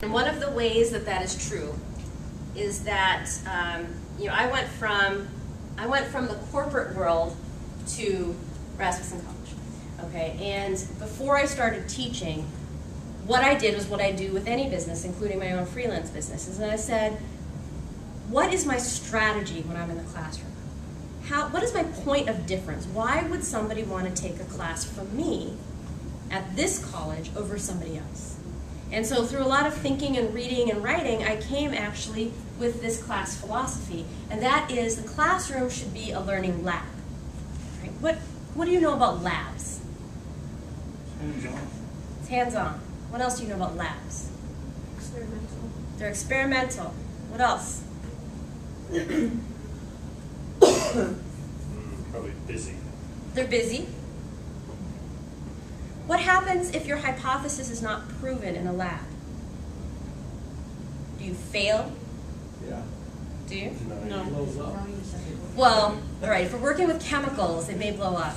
And one of the ways that that is true is that I went from the corporate world to Rasmussen College, okay? And before I started teaching, what I did was what I do with any business, including my own freelance businesses. And I said, what is my strategy when I'm in the classroom? What is my point of difference? Why would somebody want to take a class from me at this college over somebody else? And so through a lot of thinking and reading and writing, I came actually with this class philosophy, and that is the classroom should be a learning lab. Right? What do you know about labs? Hands-on. It's hands-on. What else do you know about labs? Experimental. They're experimental. What else? Probably busy. They're busy. What happens if your hypothesis is not proven in a lab? Do you fail? Yeah. Do you? No. Blows up. Well, all right, if we're working with chemicals, it may blow up,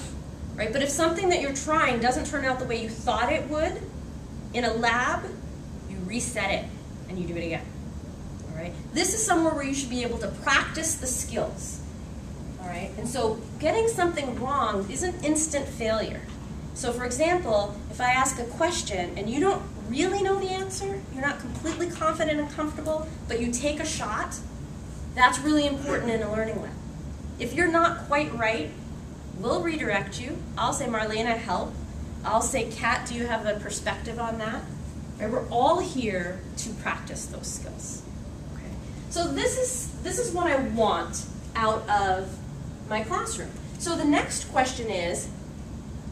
right? But if something that you're trying doesn't turn out the way you thought it would, in a lab, you reset it and you do it again, all right? This is somewhere where you should be able to practice the skills, all right? And so getting something wrong isn't instant failure. So for example, if I ask a question and you don't really know the answer, you're not completely confident and comfortable, but you take a shot, that's really important in a learning lab. If you're not quite right, we'll redirect you. I'll say, Marlena, help. I'll say, Kat, do you have a perspective on that? Right? We're all here to practice those skills. Okay. So this is what I want out of my classroom. So the next question is,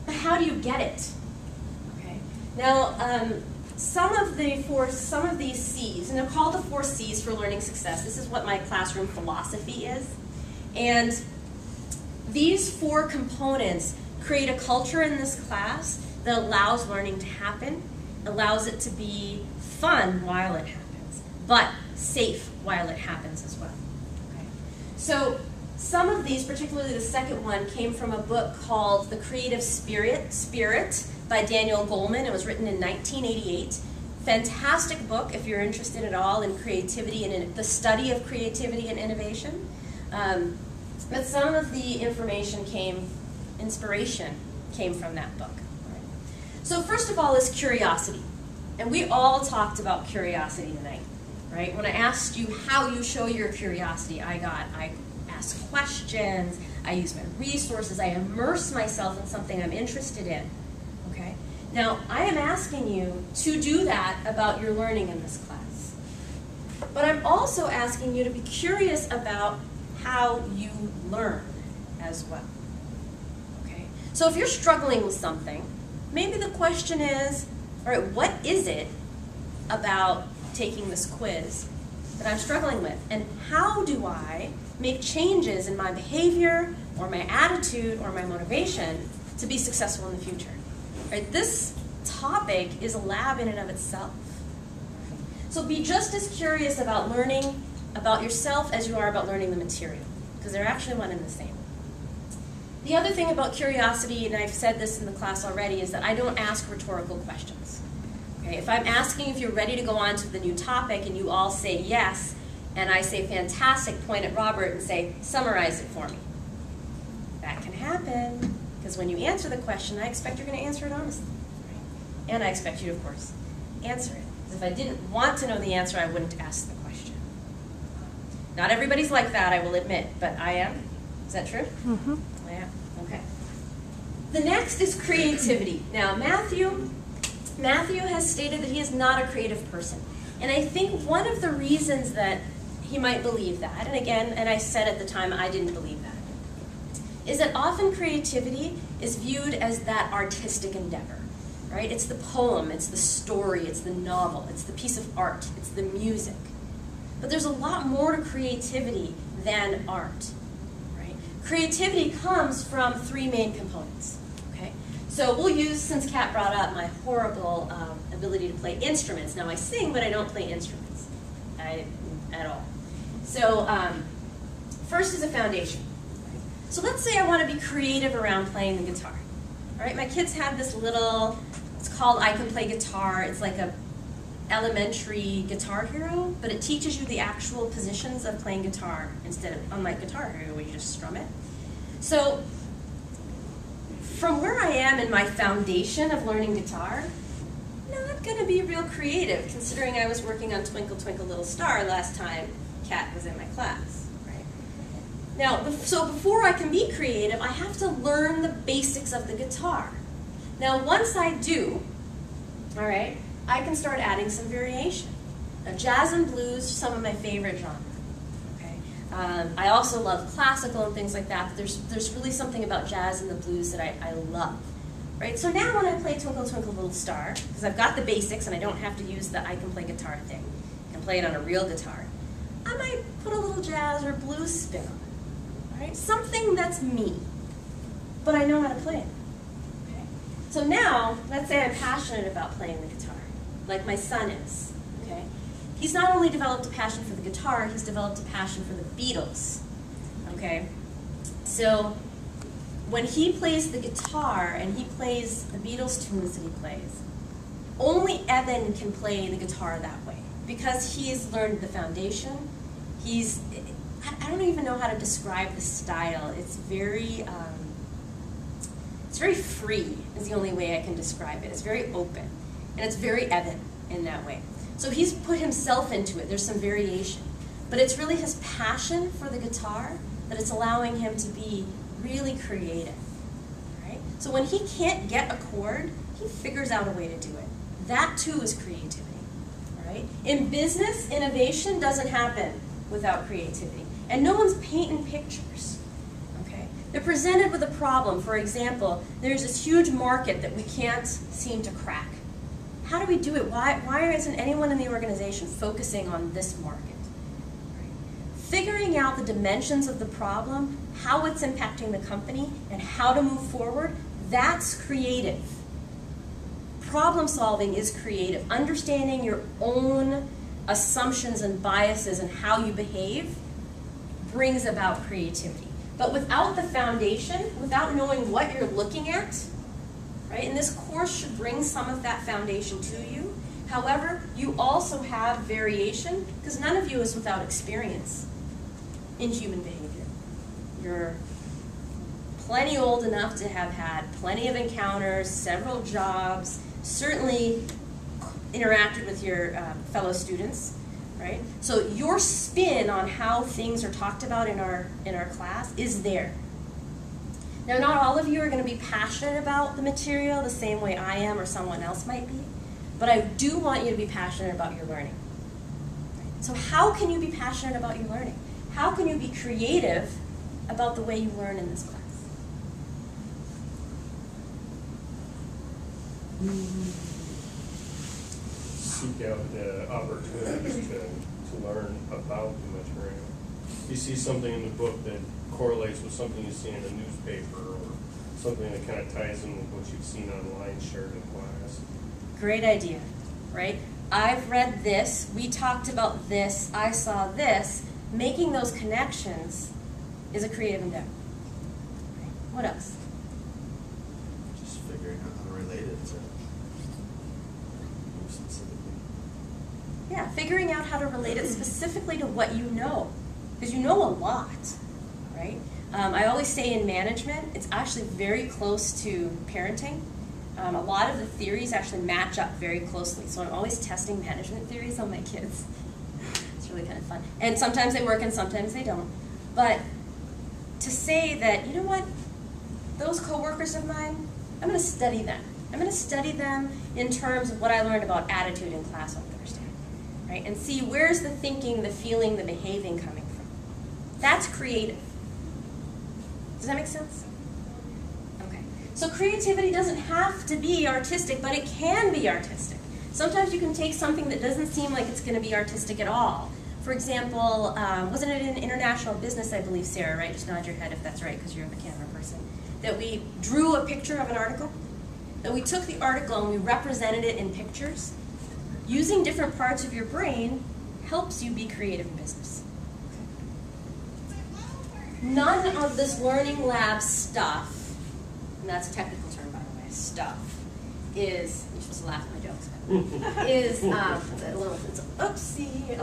how do you get it? Okay. Now, some of these C's, and they're called the 4 C's for learning success. This is what my classroom philosophy is. And these 4 components create a culture in this class that allows learning to happen, allows it to be fun while it happens, but safe while it happens as well. Okay. So some of these, particularly the second one, came from a book called The Creative Spirit by Daniel Goleman. It was written in 1988. Fantastic book if you're interested at all in creativity and in the study of creativity and innovation. But some of the inspiration came from that book. Right? So first of all is curiosity. And we all talked about curiosity tonight, right? When I asked you how you show your curiosity, I ask questions, I use my resources, I immerse myself in something I'm interested in, okay? Now, I am asking you to do that about your learning in this class. But I'm also asking you to be curious about how you learn as well, okay? So if you're struggling with something, maybe the question is, all right, what is it about taking this quiz that I'm struggling with? And how do I make changes in my behavior or my attitude or my motivation to be successful in the future? Right? This topic is a lab in and of itself. So be just as curious about learning about yourself as you are about learning the material, because they're actually one and the same. The other thing about curiosity, and I've said this in the class already, is that I don't ask rhetorical questions. Okay? If I'm asking if you're ready to go on to the new topic and you all say yes, and I say fantastic, point at Robert and say, summarize it for me. That can happen, because when you answer the question, I expect you're going to answer it honestly. Right? And I expect you to, of course, answer it. Because if I didn't want to know the answer, I wouldn't ask the question. Not everybody's like that, I will admit, but I am. Is that true? Mm-hmm. I am. Okay. The next is creativity. Now, Matthew has stated that he is not a creative person. And I think one of the reasons that he might believe that, and again, and I said at the time I didn't believe that, is that often creativity is viewed as that artistic endeavor, right? It's the poem, it's the story, it's the novel, it's the piece of art, it's the music. But there's a lot more to creativity than art, right? Creativity comes from 3 main components, okay? So we'll use, since Kat brought up my horrible ability to play instruments. Now I sing, but I don't play instruments at all. So first is a foundation. So let's say I want to be creative around playing the guitar. All right, my kids have this little, it's called I Can Play Guitar. It's like a elementary Guitar Hero, but it teaches you the actual positions of playing guitar instead of, unlike Guitar Hero, where you just strum it. So, from where I am in my foundation of learning guitar, not going to be real creative, considering I was working on Twinkle Twinkle Little Star last time Kat was in my class, right? Now, so before I can be creative, I have to learn the basics of the guitar. Now, once I do, all right, I can start adding some variation. Now, jazz and blues are some of my favorite genres. Okay, I also love classical and things like that. But there's really something about jazz and the blues that I love. Right? So now when I play Twinkle Twinkle Little Star, because I've got the basics and I don't have to use the I can play guitar thing, I can play it on a real guitar, I might put a little jazz or blues spin on it. Right? Something that's me, but I know how to play it. Okay? So now, let's say I'm passionate about playing the guitar, like my son is. Okay? He's not only developed a passion for the guitar, he's developed a passion for the Beatles. Okay? So when he plays the guitar and he plays the Beatles tunes that he plays, only Evan can play the guitar that way because he's learned the foundation. I don't even know how to describe the style. It's very free is the only way I can describe it. It's very open, and it's very Evan in that way. So he's put himself into it. There's some variation, but it's really his passion for the guitar that it's allowing him to be really creative, right? So when he can't get a chord, he figures out a way to do it. That too is creativity, right? In business, innovation doesn't happen without creativity. And no one's painting pictures, okay? They're presented with a problem. For example, there's this huge market that we can't seem to crack. How do we do it? Why isn't anyone in the organization focusing on this market? Figuring out the dimensions of the problem, how it's impacting the company, and how to move forward, that's creative. Problem solving is creative. Understanding your own assumptions and biases and how you behave brings about creativity. But without the foundation, without knowing what you're looking at, right, and this course should bring some of that foundation to you. However, you also have variation, because none of you is without experience in human behavior. You're plenty old enough to have had plenty of encounters, several jobs, certainly interacted with your fellow students, right? So your spin on how things are talked about in our class is there. Now, not all of you are going to be passionate about the material the same way I am or someone else might be, but I do want you to be passionate about your learning. So how can you be passionate about your learning? How can you be creative about the way you learn in this class? Seek out the opportunities to learn about the material. You see something in the book that correlates with something you see in a newspaper or something that kind of ties in with what you've seen online shared in class. Great idea, right? I've read this, we talked about this, I saw this. Making those connections is a creative endeavor. Right? What else? Just figuring out how to relate it to more specifically. Yeah, figuring out how to relate it specifically to what you know. Because you know a lot, right? I always say in management, it's actually very close to parenting. A lot of the theories actually match up very closely. So I'm always testing management theories on my kids. It's really kind of fun. And sometimes they work and sometimes they don't. But to say that, you know what, those coworkers of mine, I'm going to study them. I'm going to study them in terms of what I learned about attitude in class on Thursday, right? And see where's the thinking, the feeling, the behaving coming from. That's creative. Does that make sense? Okay. So creativity doesn't have to be artistic, but it can be artistic. Sometimes you can take something that doesn't seem like it's going to be artistic at all. For example, wasn't it in international business, I believe, Sarah, right? Just nod your head if that's right, because you're the camera person. That we drew a picture of an article. That we took the article and we represented it in pictures. Using different parts of your brain helps you be creative in business. None of this learning lab stuff, and that's a technical term, by the way, stuff, is, you're supposed to laugh at my jokes, is a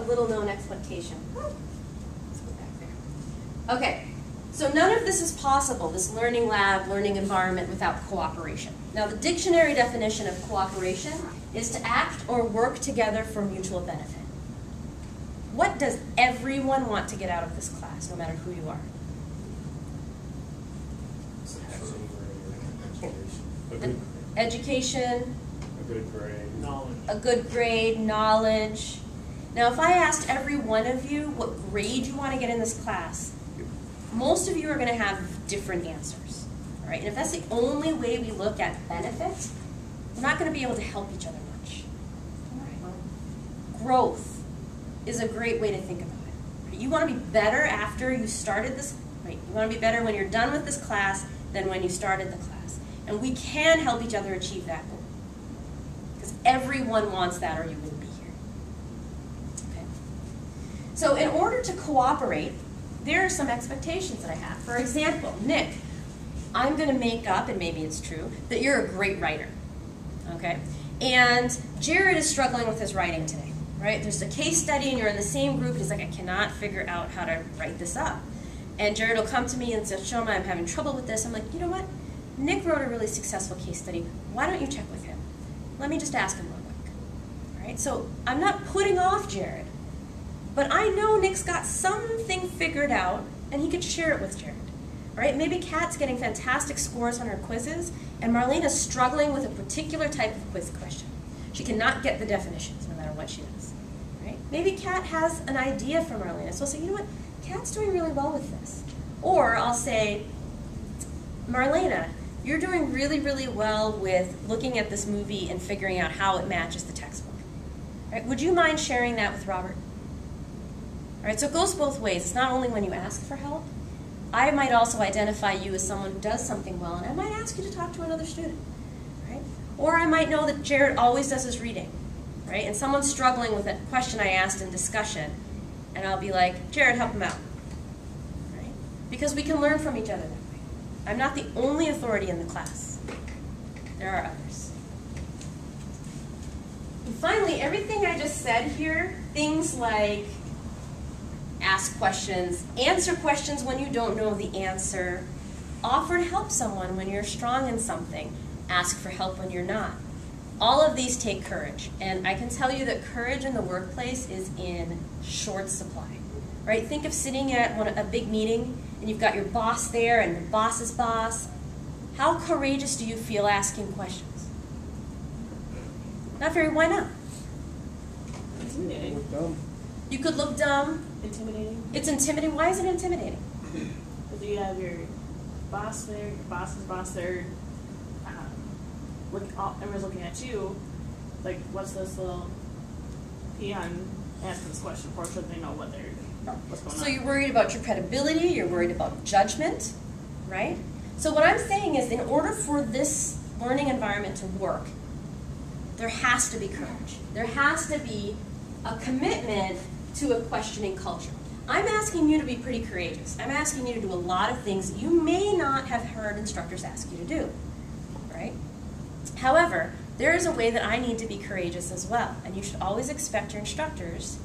little known expectation. Let's go back there. Okay, so none of this is possible, this learning lab, learning environment, without cooperation. Now the dictionary definition of cooperation is to act or work together for mutual benefit. What does everyone want to get out of this class, no matter who you are? Education, A good grade. Knowledge. a good grade, knowledge. Now, if I asked every one of you what grade you want to get in this class, most of you are going to have different answers. All right? And if that's the only way we look at benefit, we're not going to be able to help each other much. All right, well, growth is a great way to think about it. Right? You want to be better after you started this, right? You want to be better when you're done with this class than when you started the class. And we can help each other achieve that goal. Because everyone wants that or you wouldn't be here. Okay? So in order to cooperate, there are some expectations that I have. For example, Nick, I'm going to make up, and maybe it's true, that you're a great writer. Okay? And Jared is struggling with his writing today. Right? There's a case study and you're in the same group and he's like, I cannot figure out how to write this up. And Jared will come to me and say, Shoma, I'm having trouble with this. I'm like, you know what? Nick wrote a really successful case study. Why don't you check with him? Let me just ask him real quick. All right? So I'm not putting off Jared, but I know Nick's got something figured out and he could share it with Jared. All right? Maybe Kat's getting fantastic scores on her quizzes and Marlena's struggling with a particular type of quiz question. She cannot get the definitions no matter what she does. Right? Maybe Kat has an idea from Marlena, so I'll say, you know what, Kat's doing really well with this. Or I'll say, Marlena, you're doing really, really well with looking at this movie and figuring out how it matches the textbook. All right? Would you mind sharing that with Robert? All right, so it goes both ways. It's not only when you ask for help. I might also identify you as someone who does something well, and I might ask you to talk to another student. Right? Or I might know that Jared always does his reading. Right? And someone's struggling with a question I asked in discussion, and I'll be like, Jared, help him out. Right? Because we can learn from each other that way. I'm not the only authority in the class. There are others. And finally, everything I just said here, things like ask questions, answer questions when you don't know the answer, offer to help someone when you're strong in something, ask for help when you're not. All of these take courage, and I can tell you that courage in the workplace is in short supply. Right? Think of sitting at a big meeting, and you've got your boss there and your boss's boss. How courageous do you feel asking questions? Not very. Why not? Intimidating. You could look dumb. Intimidating. It's intimidating. Why is it intimidating? Because you have your boss there, your boss's boss there. Everyone's looking at you. Like, what's this little peon asking this question for? Should they know what's going on? So you're worried about your credibility. You're worried about judgment, right? So what I'm saying is, in order for this learning environment to work, there has to be courage. There has to be a commitment to a questioning culture. I'm asking you to be pretty courageous. I'm asking you to do a lot of things that you may not have heard instructors ask you to do, right? However, there is a way that I need to be courageous as well, and you should always expect your instructors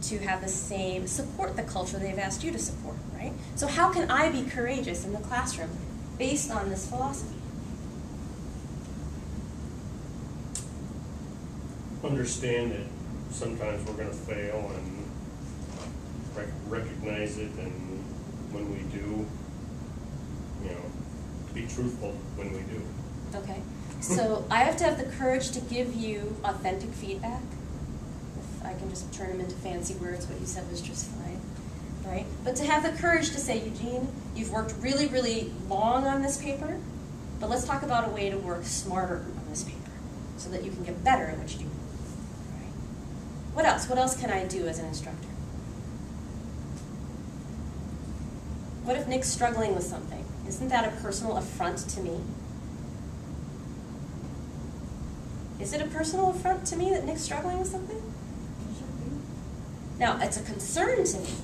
to have the same, support the culture they've asked you to support, right? So how can I be courageous in the classroom based on this philosophy? Understand that sometimes we're going to fail and recognize it, and when we do, be truthful when we do. Okay, so I have to have the courage to give you authentic feedback. If I can just turn them into fancy words, what you said was just fine, right? But to have the courage to say, Eugene, you've worked really, really long on this paper, but let's talk about a way to work smarter on this paper so that you can get better at what you do. Right? What else? What else can I do as an instructor? What if Nick's struggling with something? Isn't that a personal affront to me? Is it a personal affront to me that Nick's struggling with something? Now, it's a concern to me,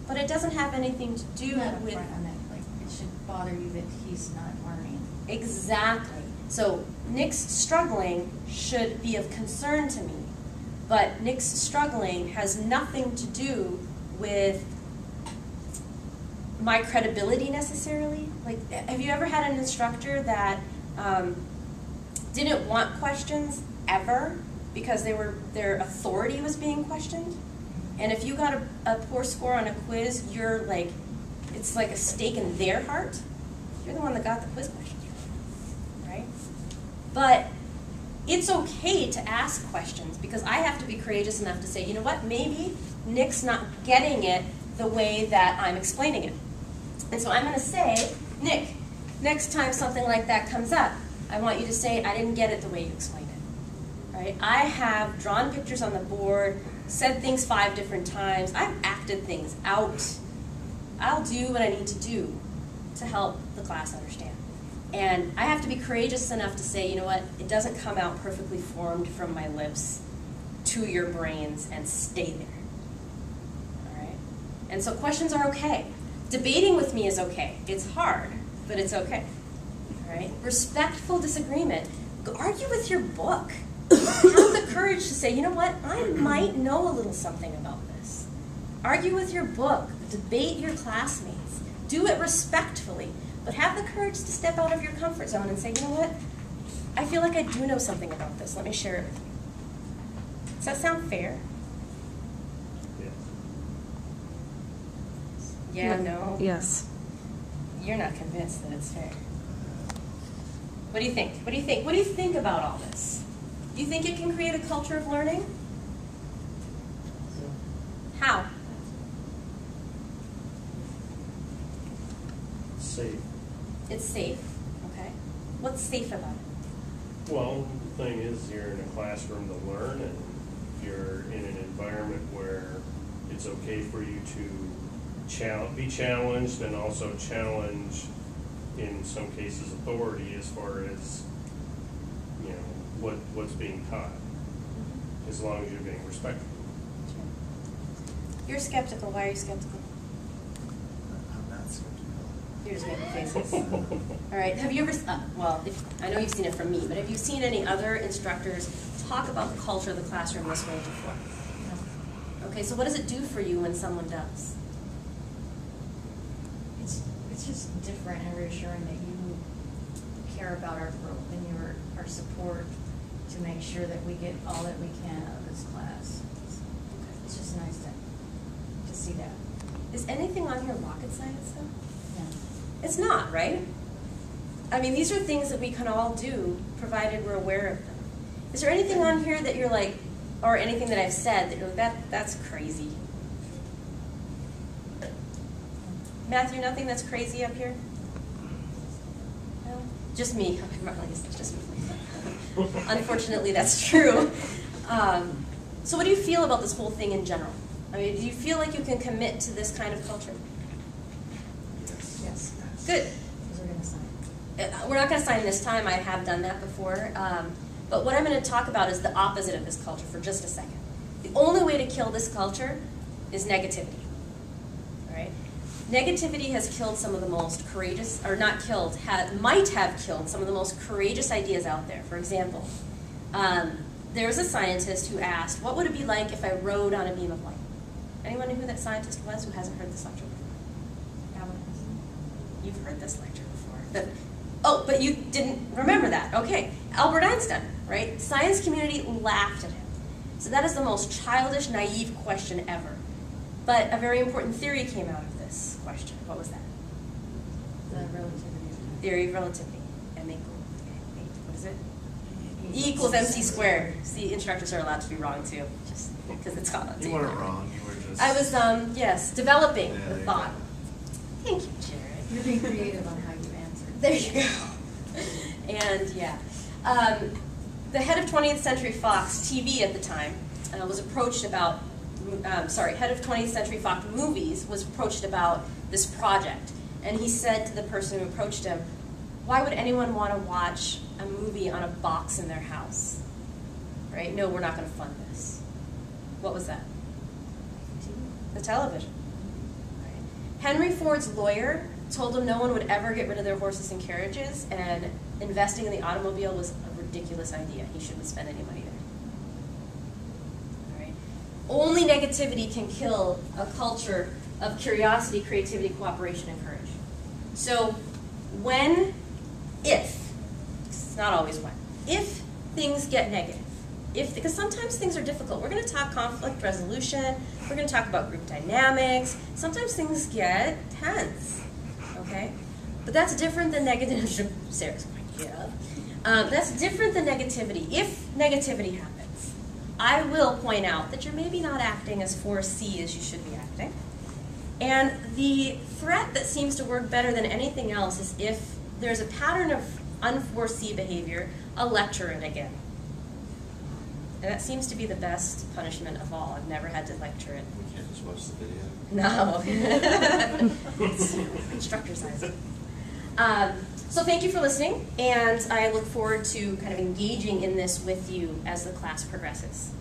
but it doesn't have anything to do Not with... upfront on that, like, it should bother you that he's not learning. Exactly. So Nick's struggling should be of concern to me, but Nick's struggling has nothing to do with my credibility necessarily. Like, have you ever had an instructor that didn't want questions ever because their authority was being questioned? And if you got a poor score on a quiz, you're like, it's like a stake in their heart. You're the one that got the quiz question, right? But it's okay to ask questions, because I have to be courageous enough to say, you know what, maybe Nick's not getting it the way that I'm explaining it. And so I'm going to say, Nick, next time something like that comes up, I want you to say, I didn't get it the way you explained it. Right? I have drawn pictures on the board, said things 5 different times, I've acted things out. I'll do what I need to do to help the class understand. And I have to be courageous enough to say, you know what, it doesn't come out perfectly formed from my lips to your brains and stay there. All right? And so questions are okay. Debating with me is okay. It's hard, but it's okay. All right? Respectful disagreement. Argue with your book. Have the courage to say, you know what, I might know a little something about this. Argue with your book. Debate your classmates. Do it respectfully, but have the courage to step out of your comfort zone and say, you know what, I feel like I do know something about this. Let me share it with you. Does that sound fair? Yeah, no? Yes. You're not convinced that it's fair. What do you think? What do you think? What do you think about all this? Do you think it can create a culture of learning? How? Safe. It's safe, okay. What's safe about it? Well, the thing is, you're in a classroom to learn, and you're in an environment where it's okay for you to be challenged, and also challenge, in some cases, authority as far as, you know, what's being taught, as long as you're being respectful. You're skeptical. Why are you skeptical? I'm not skeptical. You're just making faces. All right. Have you ever, well, I know you've seen it from me, but have you seen any other instructors talk about the culture of the classroom this way before? No. Okay, so what does it do for you when someone does? It's just different and reassuring that you care about our growth and our support to make sure that we get all that we can out of this class. It's just nice to see that. Is anything on here rocket science, though? Yeah. It's not, right? I mean, these are things that we can all do, provided we're aware of them. Is there anything on here that you're like, or anything that I've said that you're like, that's crazy? Matthew, nothing that's crazy up here? No? Just me. It's just me. Unfortunately, that's true. So what do you feel about this whole thing in general? I mean, do you feel like you can commit to this kind of culture? Yes. Good. Because we're going to sign. We're not going to sign this time. I have done that before. But what I'm going to talk about is the opposite of this culture for just a second. The only way to kill this culture is negativity. All right? Negativity has killed some of the most courageous, or not killed, might have killed some of the most courageous ideas out there. For example, there was a scientist who asked, what would it be like if I rode on a beam of light? Anyone know who that scientist was who hasn't heard this lecture before? You've heard this lecture before. But you didn't remember that. Okay. Albert Einstein, right? Science community laughed at him. So that is the most childish, naive question ever. But a very important theory came out of this question. What was that? The relativity. Theory of relativity. What is it? E equals mc squared. See, instructors are allowed to be wrong too, just because it's called. You weren't wrong. You were just. I was, yes, developing Yeah, the there you thought. go. Thank you, Jared. You're being creative on how you answer. There you go. And yeah, the head of 20th Century Fox TV at the time was approached about. Head of 20th Century Fox Movies was approached about this project, and he said to the person who approached him, "Why would anyone want to watch a movie on a box in their house? Right? No, we're not going to fund this." What was that? The television. Right. Henry Ford's lawyer told him no one would ever get rid of their horses and carriages, and investing in the automobile was a ridiculous idea. He shouldn't spend any money there. All right? Only negativity can kill a culture of curiosity, creativity, cooperation, and courage. So if, it's not always when, if things get negative, because sometimes things are difficult. We're going to talk conflict resolution. We're going to talk about group dynamics. Sometimes things get tense, okay? But that's different than negative. Sarah's going, yeah. That's different than negativity. If negativity happens, I will point out that you're maybe not acting as 4C as you should be acting. And the threat that seems to work better than anything else is if there's a pattern of un-4C behavior, I'll lecture it again. And that seems to be the best punishment of all. I've never had to lecture it. We can't just watch the video. No. Instructor's eyes. So thank you for listening, and I look forward to kind of engaging in this with you as the class progresses.